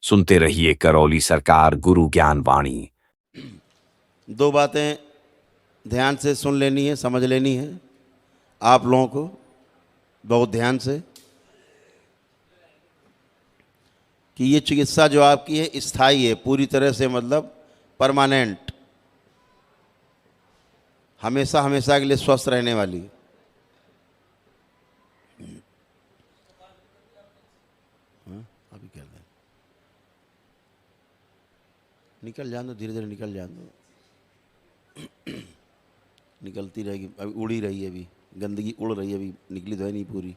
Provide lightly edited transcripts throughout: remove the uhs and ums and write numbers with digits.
सुनते रहिए करौली सरकार गुरु ज्ञान वाणी। दो बातें ध्यान से सुन लेनी है, समझ लेनी है आप लोगों को बहुत ध्यान से, कि ये चिकित्सा जो आपकी है स्थायी है, पूरी तरह से मतलब परमानेंट, हमेशा हमेशा के लिए स्वस्थ रहने वाली। अभी क्या दें, निकल जान दो, धीरे धीरे निकल जान दो, निकलती रहेगी, अभी उड़ ही रही है, अभी गंदगी उड़ रही है, अभी निकली तो है नहीं पूरी।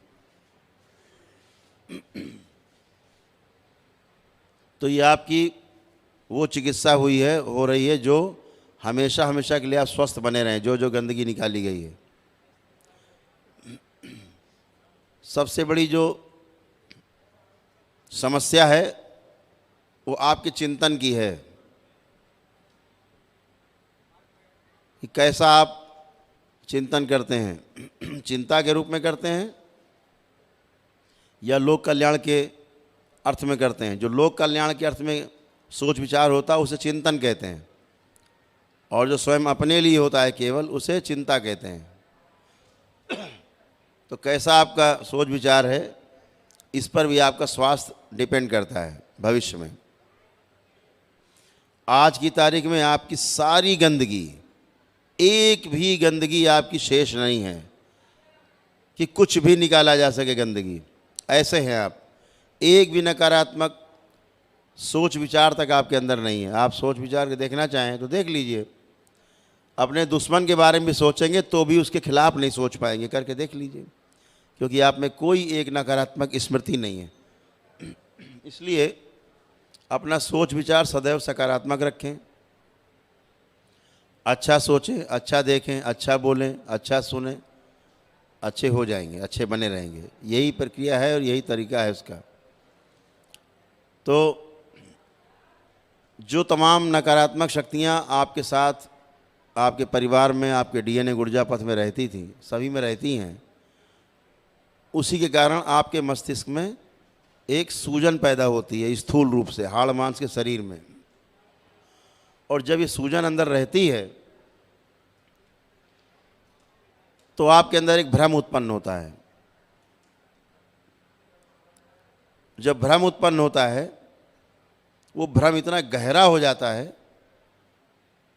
तो ये आपकी वो चिकित्सा हुई है, हो रही है, जो हमेशा हमेशा के लिए आप स्वस्थ बने रहें, जो जो गंदगी निकाली गई है। सबसे बड़ी जो समस्या है वो आपके चिंतन की है, कि कैसा आप चिंतन करते हैं, चिंता के रूप में करते हैं या लोक कल्याण के अर्थ में करते हैं। जो लोक कल्याण के अर्थ में सोच विचार होता है उसे चिंतन कहते हैं, और जो स्वयं अपने लिए होता है केवल, उसे चिंता कहते हैं। तो कैसा आपका सोच विचार है, इस पर भी आपका स्वास्थ्य डिपेंड करता है भविष्य में। आज की तारीख में आपकी सारी गंदगी, एक भी गंदगी आपकी शेष नहीं है कि कुछ भी निकाला जा सके गंदगी। ऐसे हैं आप, एक भी नकारात्मक सोच विचार तक आपके अंदर नहीं है। आप सोच विचार के देखना चाहें तो देख लीजिए, अपने दुश्मन के बारे में भी सोचेंगे तो भी उसके खिलाफ नहीं सोच पाएंगे, करके देख लीजिए, क्योंकि आप में कोई एक नकारात्मक स्मृति नहीं है। इसलिए अपना सोच विचार सदैव सकारात्मक रखें, अच्छा सोचें, अच्छा देखें, अच्छा बोलें, अच्छा सुनें, अच्छे हो जाएंगे, अच्छे बने रहेंगे। यही प्रक्रिया है और यही तरीका है उसका। तो जो तमाम नकारात्मक शक्तियाँ आपके साथ, आपके परिवार में, आपके डीएनए ऊर्जा पथ में रहती थी, सभी में रहती हैं, उसी के कारण आपके मस्तिष्क में एक सूजन पैदा होती है, स्थूल रूप से हाड़ मांस के शरीर में। और जब ये सूजन अंदर रहती है तो आपके अंदर एक भ्रम उत्पन्न होता है। जब भ्रम उत्पन्न होता है, वो भ्रम इतना गहरा हो जाता है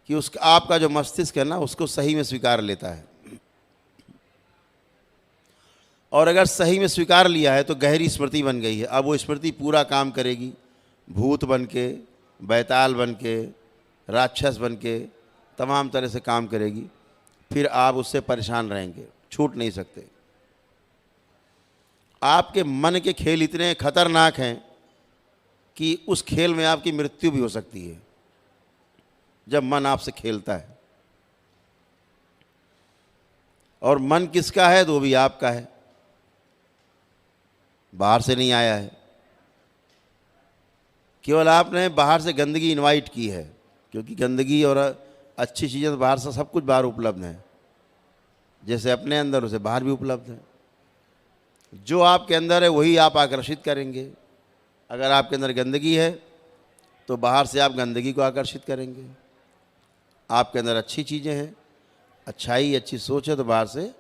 कि उसका आपका जो मस्तिष्क है ना, उसको सही में स्वीकार लेता है। और अगर सही में स्वीकार लिया है तो गहरी स्मृति बन गई है। अब वो स्मृति पूरा काम करेगी, भूत बन के, बैताल बन के, राक्षस बन के, तमाम तरह से काम करेगी। फिर आप उससे परेशान रहेंगे, छूट नहीं सकते। आपके मन के खेल इतने खतरनाक हैं कि उस खेल में आपकी मृत्यु भी हो सकती है, जब मन आपसे खेलता है। और मन किसका है? तो वो भी आपका है, बाहर से नहीं आया है। केवल आपने बाहर से गंदगी इनवाइट की है, क्योंकि गंदगी और अच्छी चीज़ें तो बाहर से, सब कुछ बाहर उपलब्ध है। जैसे अपने अंदर, उसे बाहर भी उपलब्ध है। जो आपके अंदर है वही आप आकर्षित करेंगे। अगर आपके अंदर गंदगी है तो बाहर से आप गंदगी को आकर्षित करेंगे। आपके अंदर अच्छी चीज़ें हैं, अच्छाई, अच्छी सोच है, तो बाहर से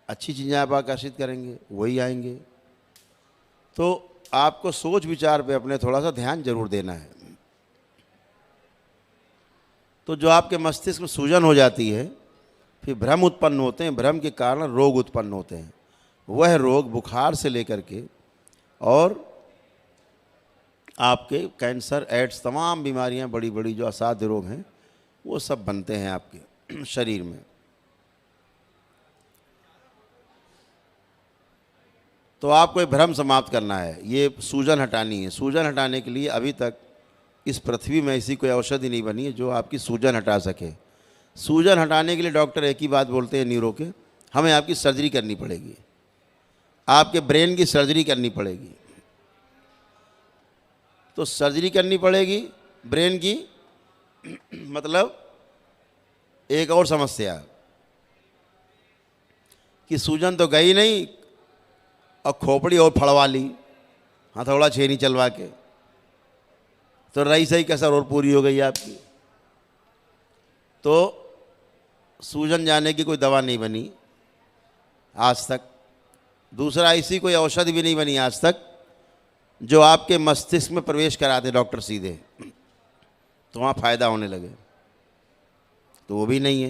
अच्छी चीज़ें आप आकर्षित करेंगे, वही आएंगे। तो आपको सोच विचार पे अपने थोड़ा सा ध्यान जरूर देना है। तो जो आपके मस्तिष्क में सूजन हो जाती है, फिर भ्रम उत्पन्न होते हैं, भ्रम के कारण रोग उत्पन्न होते हैं। वह रोग बुखार से लेकर के और आपके कैंसर, एड्स, तमाम बीमारियां, बड़ी बड़ी जो असाध्य रोग हैं, वो सब बनते हैं आपके शरीर में। तो आपको ये भ्रम समाप्त करना है, ये सूजन हटानी है। सूजन हटाने के लिए अभी तक इस पृथ्वी में ऐसी कोई औषधि नहीं बनी है जो आपकी सूजन हटा सके। सूजन हटाने के लिए डॉक्टर एक ही बात बोलते हैं न्यूरो के, हमें आपकी सर्जरी करनी पड़ेगी, आपके ब्रेन की सर्जरी करनी पड़ेगी। तो सर्जरी करनी पड़ेगी ब्रेन की, मतलब एक और समस्या कि सूजन तो गई नहीं और खोपड़ी और फड़वा ली, हथौड़ा छेनी चलवा के। तो रही सही कसर और पूरी हो गई आपकी। तो सूजन जाने की कोई दवा नहीं बनी आज तक। दूसरा, ऐसी कोई औषधि भी नहीं बनी आज तक जो आपके मस्तिष्क में प्रवेश करा दे डॉक्टर सीधे, तो वहाँ फ़ायदा होने लगे, तो वो भी नहीं है।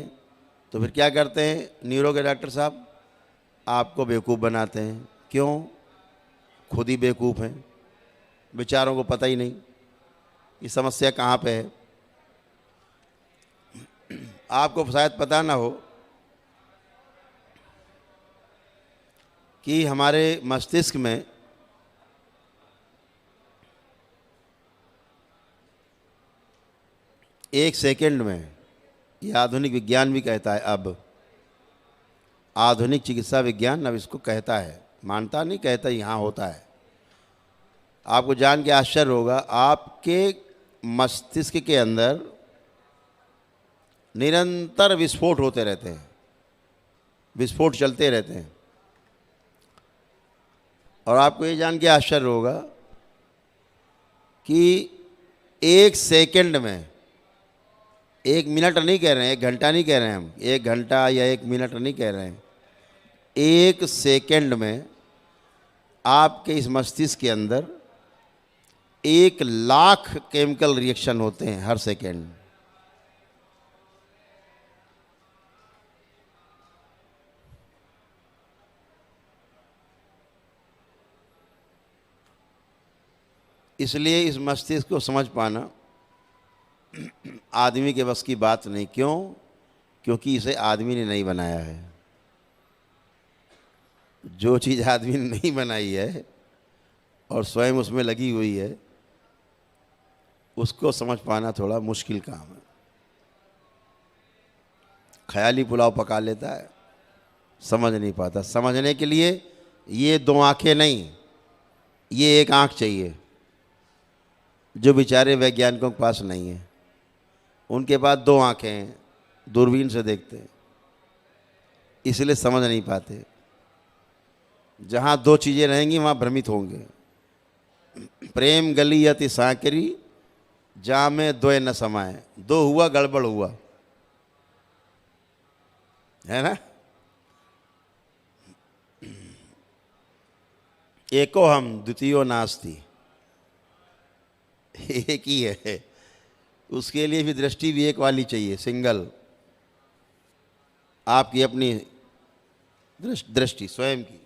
तो फिर क्या करते हैं न्यूरो के डॉक्टर साहब? आपको बेवकूफ़ बनाते हैं। क्यों? खुद ही बेवकूफ़ हैं, बेचारों को पता ही नहीं ये समस्या कहाँ पे है। आपको शायद पता ना हो कि हमारे मस्तिष्क में एक सेकंड में, ये आधुनिक विज्ञान भी कहता है, अब आधुनिक चिकित्सा विज्ञान अब इसको कहता है, मानता नहीं, कहता यहाँ होता है। आपको जान के आश्चर्य होगा, आपके मस्तिष्क के अंदर निरंतर विस्फोट होते रहते हैं, विस्फोट चलते रहते हैं। और आपको ये जान के आश्चर्य होगा कि एक सेकंड में, एक मिनट नहीं कह रहे हैं, एक घंटा नहीं कह रहे हैं हम, एक घंटा या एक मिनट नहीं कह रहे हैं, एक सेकंड में आपके इस मस्तिष्क के अंदर 1,00,000 केमिकल रिएक्शन होते हैं हर सेकंड। इसलिए इस मस्तिष्क को समझ पाना आदमी के बस की बात नहीं। क्यों? क्योंकि इसे आदमी ने नहीं बनाया है। जो चीज़ आदमी ने नहीं बनाई है और स्वयं उसमें लगी हुई है, उसको समझ पाना थोड़ा मुश्किल काम है। ख्याली पुलाव पका लेता है, समझ नहीं पाता। समझने के लिए ये 2 आंखें नहीं, ये एक आंख चाहिए, जो बेचारे वैज्ञानिकों के पास नहीं है। उनके पास 2 आंखें हैं, दूरबीन से देखते हैं, इसलिए समझ नहीं पाते। जहाँ 2 चीज़ें रहेंगी वहाँ भ्रमित होंगे। प्रेम गली अति सांकरी, जहाँ में 2 न समाए। 2 हुआ गड़बड़ हुआ, है ना। एको हम द्वितीयो नास्ति, एक ही है। उसके लिए भी दृष्टि भी एक वाली चाहिए, सिंगल। आपकी अपनी दृष्टि स्वयं की।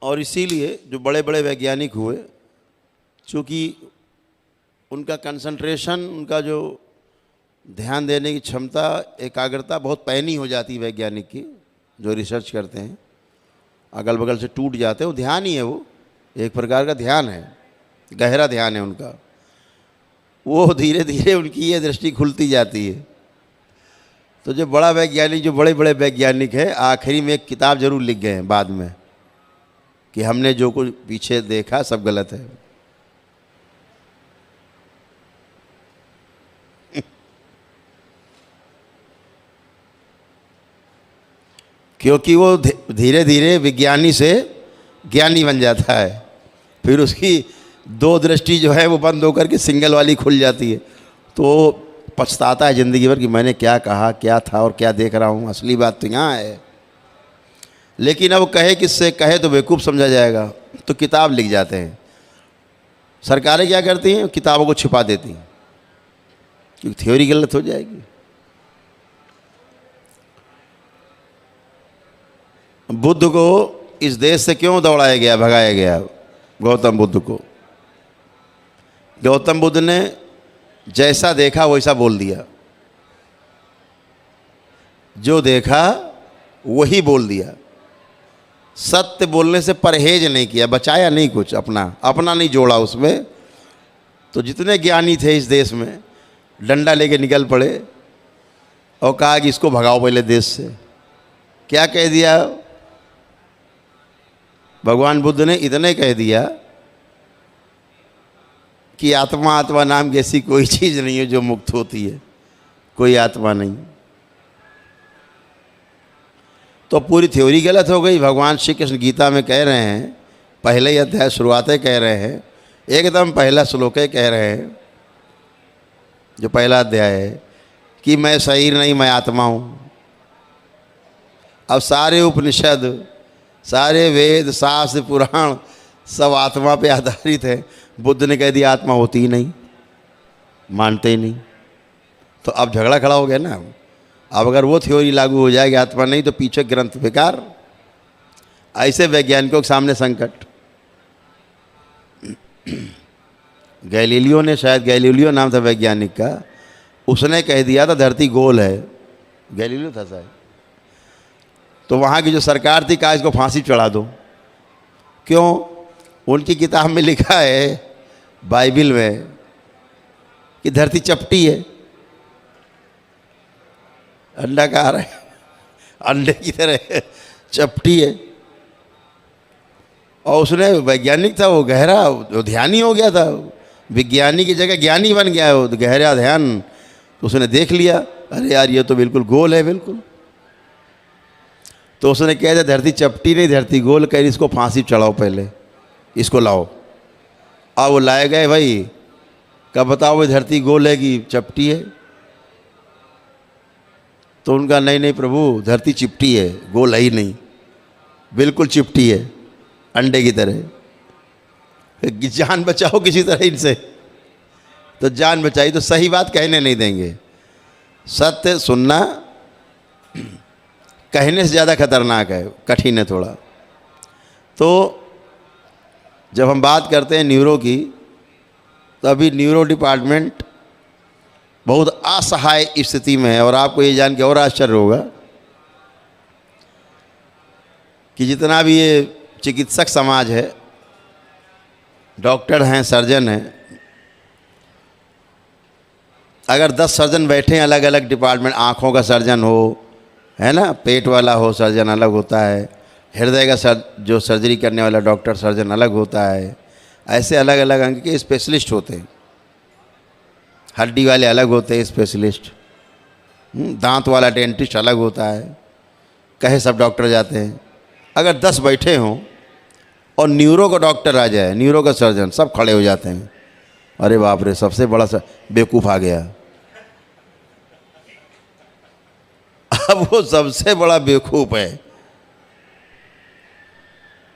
और इसीलिए जो बड़े बड़े वैज्ञानिक हुए, चूँकि उनका कंसंट्रेशन, उनका जो ध्यान देने की क्षमता, एकाग्रता बहुत पैनी हो जाती है वैज्ञानिक की, जो रिसर्च करते हैं, अगल बगल से टूट जाते हैं। वो ध्यान ही है, वो एक प्रकार का ध्यान है, गहरा ध्यान है उनका। वो धीरे धीरे उनकी ये दृष्टि खुलती जाती है। तो जो बड़ा वैज्ञानिक, जो बड़े बड़े वैज्ञानिक हैं, आखिरी में एक किताब जरूर लिख गए हैं बाद में कि हमने जो कुछ पीछे देखा सब गलत है। क्योंकि वो धीरे धीरे विज्ञानी से ज्ञानी बन जाता है, फिर उसकी 2 दृष्टि जो है वो बंद होकर के सिंगल वाली खुल जाती है। तो पछताता है ज़िंदगी भर कि मैंने क्या कहा, क्या था और क्या देख रहा हूँ, असली बात तो यहाँ है। लेकिन अब कहे किससे, कहे तो बेवकूफ़ समझा जाएगा, तो किताब लिख जाते हैं। सरकारें क्या करती हैं, किताबों को छिपा देती हैं क्योंकि थ्योरी गलत हो जाएगी। बुद्ध को इस देश से क्यों दौड़ाया गया, भगाया गया? गौतम बुद्ध को, गौतम बुद्ध ने जैसा देखा वैसा बोल दिया, जो देखा वही बोल दिया। सत्य बोलने से परहेज नहीं किया, बचाया नहीं कुछ, अपना नहीं जोड़ा उसमें। तो जितने ज्ञानी थे इस देश में, डंडा लेके निकल पड़े और कहा कि इसको भगाओ पहले देश से। क्या कह दिया भगवान बुद्ध ने? इतने कह दिया कि आत्मा नाम की ऐसी कोई चीज़ नहीं है जो मुक्त होती है, कोई आत्मा नहीं। तो पूरी थ्योरी गलत हो गई। भगवान श्री कृष्ण गीता में कह रहे हैं पहले ही अध्याय शुरुआतें कह रहे हैं, एकदम पहला श्लोक कह रहे हैं, जो पहला अध्याय है कि मैं शरीर नहीं, मैं आत्मा हूँ। अब सारे उपनिषद, सारे वेद, शास्त्र, पुराण सब आत्मा पे आधारित है। बुद्ध ने कह दिया आत्मा होती ही नहीं, मानते ही नहीं, तो अब झगड़ा खड़ा हो गया ना। अब अगर वो थ्योरी लागू हो जाएगी आत्मा नहीं, तो पीछे ग्रंथ बेकार। ऐसे वैज्ञानिकों के सामने संकट। गैलीलियो ने, शायद गैलीलियो नाम था वैज्ञानिक का, उसने कह दिया था धरती गोल है। गैलीलियो था शायद। तो वहाँ की जो सरकार थी कहा इसको फांसी चढ़ा दो। क्यों? उनकी किताब में लिखा है, बाइबिल में, कि धरती चपटी है, अंडाकार है, अंडे की तरह चपटी है। और उसने, वैज्ञानिक था वो, गहरा वो ध्यानी हो गया था, विज्ञानी की जगह ज्ञानी बन गया वो, गहरा ध्यान। तो उसने देख लिया, अरे यार ये तो बिल्कुल गोल है, बिल्कुल। तो उसने कह दिया धरती चपटी नहीं, धरती गोल। कह इसको फांसी चढ़ाओ, पहले इसको लाओ। अब वो लाए गए भाई, कब बताओ भाई धरती गोल है कि चपटी है? तो उनका नहीं नहीं प्रभु, धरती चिपटी है, गोल है ही नहीं, बिल्कुल चिपटी है, अंडे की तरह। जान बचाओ किसी तरह इनसे। तो जान बचाई, तो सही बात कहने नहीं देंगे। सत्य सुनना कहने से ज़्यादा खतरनाक है, कठिन है थोड़ा। तो जब हम बात करते हैं न्यूरो की, तो अभी न्यूरो डिपार्टमेंट बहुत असहाय स्थिति में है। और आपको ये जान के और आश्चर्य होगा कि जितना भी ये चिकित्सक समाज है, डॉक्टर हैं, सर्जन हैं, अगर 10 सर्जन बैठे हैं अलग अलग डिपार्टमेंट, आँखों का सर्जन हो, है ना, पेट वाला हो सर्जन अलग होता है, हृदय का जो सर्जरी करने वाला डॉक्टर सर्जन अलग होता है, ऐसे अलग अलग अंग के स्पेशलिस्ट होते हैं। हड्डी वाले अलग होते हैं स्पेशलिस्ट, दांत वाला डेंटिस्ट अलग होता है, कहे सब डॉक्टर जाते हैं। अगर 10 बैठे हों और न्यूरो का डॉक्टर आ जाए, न्यूरो का सर्जन, सब खड़े हो जाते हैं। अरे बाप रे, सबसे बड़ा बेवकूफ़ आ गया। अब वो सबसे बड़ा बेवकूफ़ है,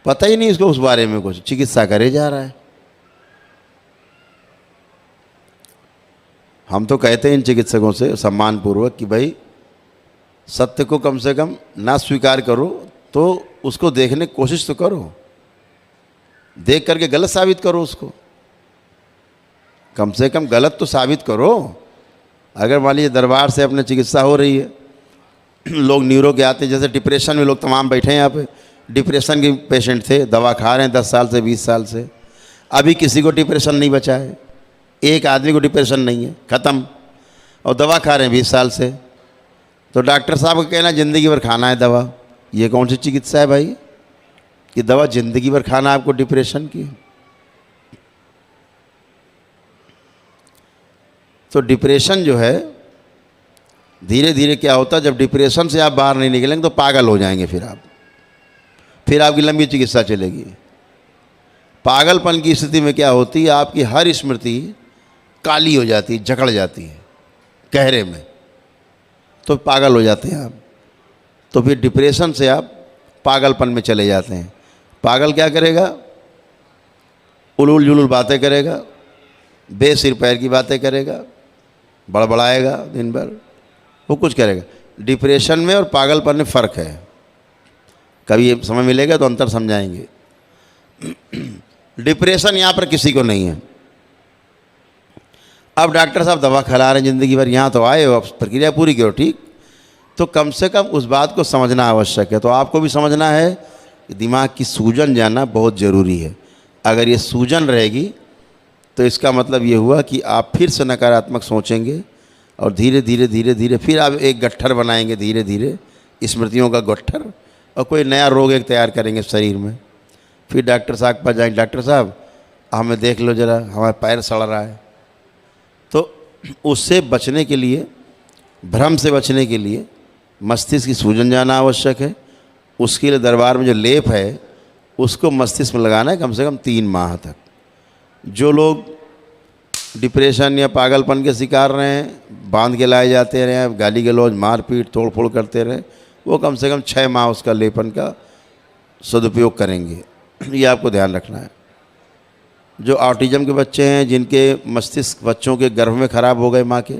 पता ही नहीं इसको उस बारे में कुछ, चिकित्सा करे जा रहा है। हम तो कहते हैं इन चिकित्सकों से सम्मानपूर्वक कि भाई सत्य को कम से कम ना स्वीकार करो तो उसको देखने की कोशिश तो करो, देख करके गलत साबित करो उसको, कम से कम गलत तो साबित करो। अगर मान लीजिए दरबार से अपने चिकित्सा हो रही है, लोग न्यूरो के आते हैं, जैसे डिप्रेशन में लोग तमाम बैठे हैं यहाँ पे, डिप्रेशन के पेशेंट थे, दवा खा रहे हैं 10 साल से 20 साल से, अभी किसी को डिप्रेशन नहीं बचा है, एक आदमी को डिप्रेशन नहीं है, ख़त्म, और दवा खा रहे हैं 20 साल से। तो डॉक्टर साहब का कहना ज़िंदगी भर खाना है दवा। ये कौन सी चिकित्सा है भाई कि दवा ज़िंदगी भर खाना आपको डिप्रेशन की? तो डिप्रेशन जो है, धीरे धीरे क्या होता है, जब डिप्रेशन से आप बाहर नहीं निकलेंगे तो पागल हो जाएंगे, फिर आपकी लंबी चिकित्सा चलेगी। पागलपन की स्थिति में क्या होती है, आपकी हर स्मृति काली हो जाती है, जकड़ जाती है गहरे में, तो पागल हो जाते हैं आप। तो फिर डिप्रेशन से आप पागलपन में चले जाते हैं। पागल क्या करेगा? उलूल जुलूल बातें करेगा, बेसिर पैर की बातें करेगा, बड़बड़ाएगा दिन भर, वो कुछ करेगा। डिप्रेशन में और पागलपन में फ़र्क है, कभी ये समय मिलेगा तो अंतर समझाएंगे। डिप्रेशन यहाँ पर किसी को नहीं है। अब डॉक्टर साहब दवा खिला रहे हैं ज़िंदगी भर, यहाँ तो आए हो, अब प्रक्रिया पूरी करो, ठीक, तो कम से कम उस बात को समझना आवश्यक है। तो आपको भी समझना है कि दिमाग की सूजन जाना बहुत ज़रूरी है। अगर ये सूजन रहेगी तो इसका मतलब ये हुआ कि आप फिर से नकारात्मक सोचेंगे और धीरे धीरे धीरे धीरे फिर आप एक गट्ठर बनाएंगे, धीरे धीरे स्मृतियों का गट्ठर, और कोई नया रोग एक तैयार करेंगे शरीर में। फिर डॉक्टर साहब के पास जाएंगे, डॉक्टर साहब हमें देख लो ज़रा, हमारा पैर सड़ रहा है। तो उससे बचने के लिए, भ्रम से बचने के लिए मस्तिष्क की सूजन जाना आवश्यक है। उसके लिए दरबार में जो लेप है उसको मस्तिष्क में लगाना है कम से कम 3 माह तक। जो लोग डिप्रेशन या पागलपन के शिकार रहे हैं, बांध के लाए जाते रहे, गाली गलौज, मारपीट, तोड़फोड़ करते रहे, वो कम से कम 6 माह उसका लेपन का सदुपयोग करेंगे। ये आपको ध्यान रखना है। जो ऑटिज़म के बच्चे हैं, जिनके मस्तिष्क बच्चों के गर्भ में ख़राब हो गए माँ के,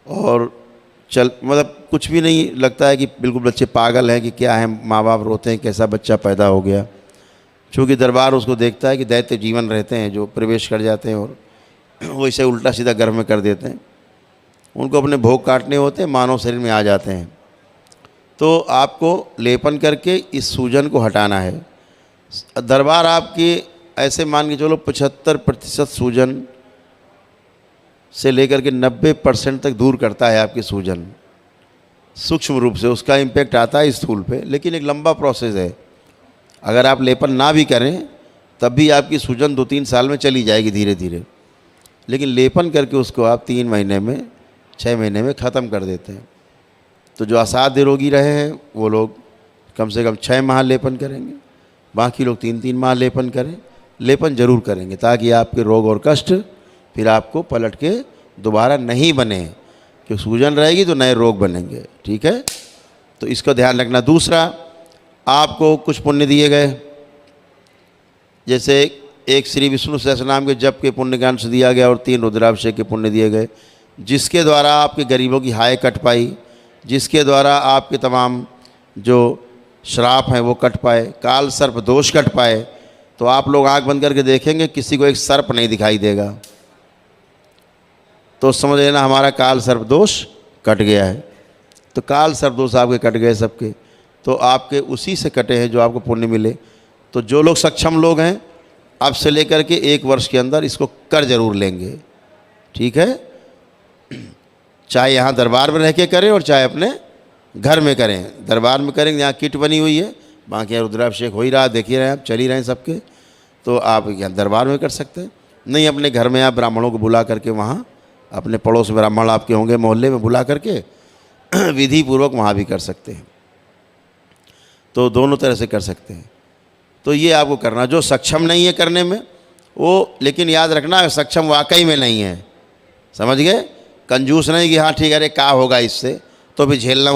और मतलब कुछ भी नहीं लगता है कि बिल्कुल बच्चे पागल हैं कि क्या है, माँ बाप रोते हैं कैसा बच्चा पैदा हो गया। चूँकि दरबार उसको देखता है कि दैत्य जीवन रहते हैं जो प्रवेश कर जाते हैं और वो इसे उल्टा सीधा गर्भ में कर देते हैं, उनको अपने भोग काटने होते हैं, मानव शरीर में आ जाते हैं। तो आपको लेपन करके इस सूजन को हटाना है। दरबार आपकी ऐसे मान के चलो 75% सूजन से लेकर के 90% तक दूर करता है आपकी सूजन। सूक्ष्म रूप से उसका इम्पैक्ट आता है स्थूल पे, लेकिन एक लंबा प्रोसेस है। अगर आप लेपन ना भी करें तब भी आपकी सूजन 2-3 साल में चली जाएगी धीरे धीरे, लेकिन लेपन करके उसको आप 3 महीने में, 6 महीने में ख़त्म कर देते हैं। तो जो असाध्य रोगी रहे हैं वो लोग कम से कम 6 माह लेपन करेंगे, बाकी लोग 3-3 माह लेपन करें। लेपन जरूर करेंगे ताकि आपके रोग और कष्ट फिर आपको पलट के दोबारा नहीं बने, क्योंकि सूजन रहेगी तो नए रोग बनेंगे। ठीक है, तो इसका ध्यान रखना। दूसरा, आपको कुछ पुण्य दिए गए, जैसे एक श्री विष्णु सहस्रनाम के जप के पुण्य का अंश दिया गया और 3 रुद्राभिषेक के पुण्य दिए गए, जिसके द्वारा आपके गरीबों की हाय कट पाई, जिसके द्वारा आपके तमाम जो श्राप हैं वो कट पाए, काल सर्प दोष कट पाए। तो आप लोग आंख बंद करके देखेंगे किसी को एक सर्प नहीं दिखाई देगा, तो समझ लेना हमारा काल सर्प दोष कट गया है। तो काल सर्प दोष आपके कट गए सबके, तो आपके उसी से कटे हैं जो आपको पुण्य मिले। तो जो लोग सक्षम लोग हैं, अब से लेकर के 1 वर्ष के अंदर इसको कर जरूर लेंगे। ठीक है, चाहे यहाँ दरबार में रह के करें और चाहे अपने घर में करें। दरबार में करेंगे, यहाँ किट बनी हुई है, बाकी यहाँ रुद्राभिषेक हो ही रहा, देख ही रहे हैं आप, चल ही रहे हैं सबके, तो आप यहाँ दरबार में कर सकते हैं। नहीं, अपने घर में आप ब्राह्मणों को बुला करके, वहाँ अपने पड़ोस में ब्राह्मण आपके होंगे मोहल्ले में, बुला करके विधि पूर्वक वहाँ भी कर सकते हैं। तो दोनों तरह से कर सकते हैं। तो ये आपको करना। जो सक्षम नहीं है करने में वो, लेकिन याद रखना सक्षम वाकई में नहीं है, समझ गए? कंजूस नहीं कि हाँ ठीक है, अरे क्या होगा इससे, तो भी झेलना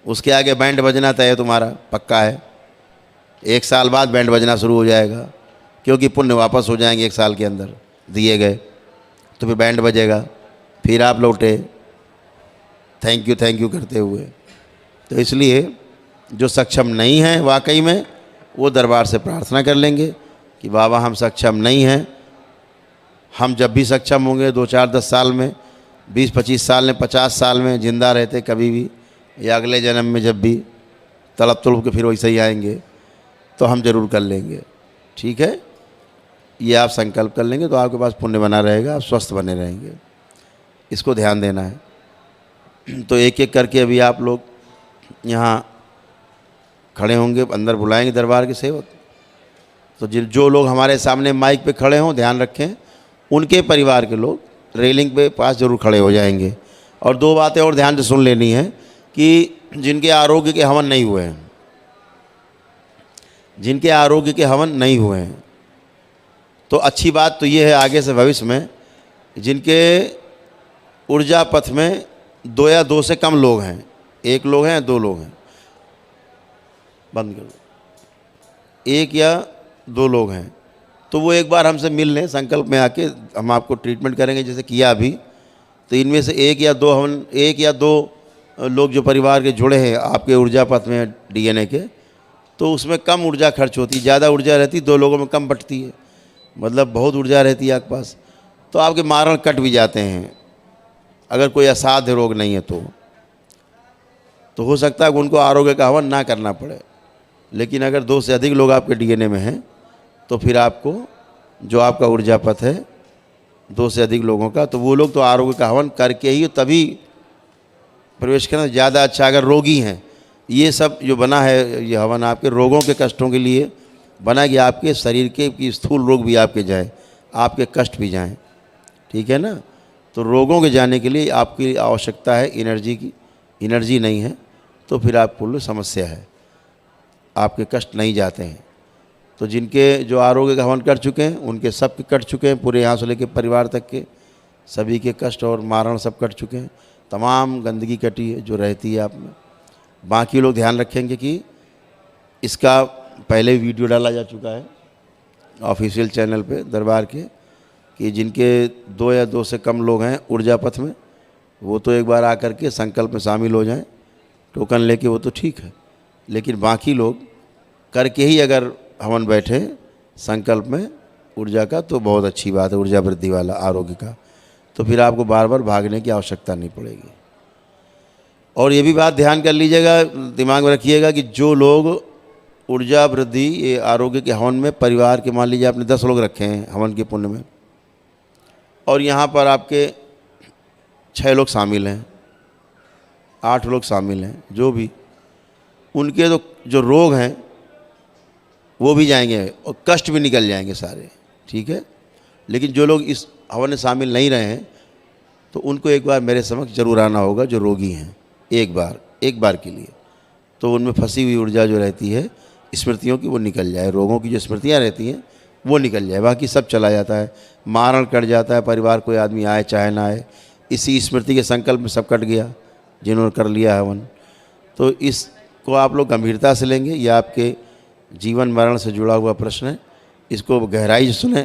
उसके आगे बैंड बजना तय है तुम्हारा, पक्का है। 1 साल बाद बैंड बजना शुरू हो जाएगा, क्योंकि पुण्य वापस हो जाएंगे 1 साल के अंदर दिए गए, तो फिर बैंड बजेगा, फिर आप लौटे थैंक यू करते हुए। तो इसलिए जो सक्षम नहीं है वाकई में, वो दरबार से प्रार्थना कर लेंगे कि बाबा हम सक्षम नहीं हैं, हम जब भी सक्षम होंगे 2-4-10 साल में, 20-25 साल में, 50 साल में जिंदा रहते कभी भी, या अगले जन्म में जब भी तड़प के फिर वैसे ही आएंगे, तो हम जरूर कर लेंगे। ठीक है, ये आप संकल्प कर लेंगे तो आपके पास पुण्य बना रहेगा, आप स्वस्थ बने रहेंगे। इसको ध्यान देना है। तो एक एक करके अभी आप लोग यहाँ खड़े होंगे, अंदर बुलाएंगे दरबार के सेवक। तो जो लोग हमारे सामने माइक पे खड़े हों, ध्यान रखें उनके परिवार के लोग रेलिंग पे पास जरूर खड़े हो जाएंगे। और 2 बातें और ध्यान से सुन लेनी है कि जिनके आरोग्य के हवन नहीं हुए हैं, जिनके आरोग्य के हवन नहीं हुए हैं, तो अच्छी बात तो ये है आगे से भविष्य में, जिनके ऊर्जा पथ में 2 या 2 से कम लोग हैं, 1 लोग हैं, 2 लोग हैं, बंद कर दो, 1 या 2 लोग हैं, तो वो एक बार हमसे मिल लें, संकल्प में आके हम आपको ट्रीटमेंट करेंगे जैसे किया अभी। तो इनमें से 1 या 2 लोग जो परिवार के जुड़े हैं आपके ऊर्जा पथ में DNA के, तो उसमें कम ऊर्जा खर्च होती है, ज़्यादा ऊर्जा रहती 2 लोगों में कम बटती है, मतलब बहुत ऊर्जा रहती है आपके पास, तो आपके मारण कट भी जाते हैं। अगर कोई असाध्य रोग नहीं है तो हो सकता है कि उनको आरोग्य का हवन ना करना पड़े। लेकिन अगर 2 से अधिक लोग आपके DNA में हैं, तो फिर आपको जो आपका ऊर्जा पथ है 2 से अधिक लोगों का, तो वो लोग तो आरोग्य का हवन करके ही तभी प्रवेश करना ज़्यादा अच्छा। अगर रोगी हैं, ये सब जो बना है ये हवन आपके रोगों के कष्टों के लिए बना, कि आपके शरीर के की स्थूल रोग भी आपके जाए, आपके कष्ट भी जाएं। ठीक है ना? तो रोगों के जाने के लिए आपकी आवश्यकता है एनर्जी की, एनर्जी नहीं है तो फिर आपको समस्या है। आपके कष्ट नहीं जाते हैं। तो जिनके जो आरोग्य का हवन कर चुके हैं उनके सब के कट चुके हैं, पूरे यहाँ से लेकर परिवार तक के सभी के कष्ट और मारण सब कट चुके हैं। तमाम गंदगी कटी है जो रहती है आप में। बाकी लोग ध्यान रखेंगे कि इसका पहले वीडियो डाला जा चुका है ऑफिशियल चैनल पे दरबार के, कि जिनके 2 या 2 से कम लोग हैं ऊर्जा पथ में, वो तो एक बार आकर के संकल्प में शामिल हो जाएं, टोकन लेके, वो तो ठीक है। लेकिन बाकी लोग करके ही अगर हवन बैठे संकल्प में ऊर्जा का, तो बहुत अच्छी बात है, ऊर्जा वृद्धि वाला आरोग्य का। तो फिर आपको बार बार भागने की आवश्यकता नहीं पड़ेगी। और ये भी बात ध्यान कर लीजिएगा, दिमाग में रखिएगा कि जो लोग ऊर्जा वृद्धि ये आरोग्य के हवन में, परिवार के मान लीजिए आपने 10 लोग रखे हैं हवन के पुण्य में, और यहाँ पर आपके 6 लोग शामिल हैं, 8 लोग शामिल हैं, जो भी उनके तो जो रोग हैं वो भी जाएंगे और कष्ट भी निकल जाएंगे सारे, ठीक है। लेकिन जो लोग इस हवन में शामिल नहीं रहे हैं तो उनको एक बार मेरे समक्ष जरूर आना होगा, जो रोगी हैं, एक बार के लिए, तो उनमें फंसी हुई ऊर्जा जो रहती है स्मृतियों की वो निकल जाए, रोगों की जो स्मृतियाँ रहती हैं वो निकल जाए, बाकी सब चला जाता है, मारण कट जाता है, परिवार कोई आदमी आए चाहे ना आए, इसी स्मृति के संकल्प में सब कट गया जिन्होंने कर लिया हवन। तो इसको आप लोग गंभीरता से लेंगे, यह आपके जीवन मरण से जुड़ा हुआ प्रश्न है, इसको गहराई से सुने।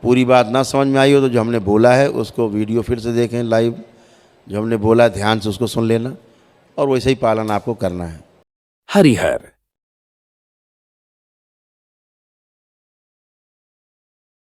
पूरी बात ना समझ में आई हो तो जो हमने बोला है उसको वीडियो फिर से देखें, लाइव जो हमने बोला ध्यान से उसको सुन लेना, और वैसे ही पालन आपको करना है। हरिहर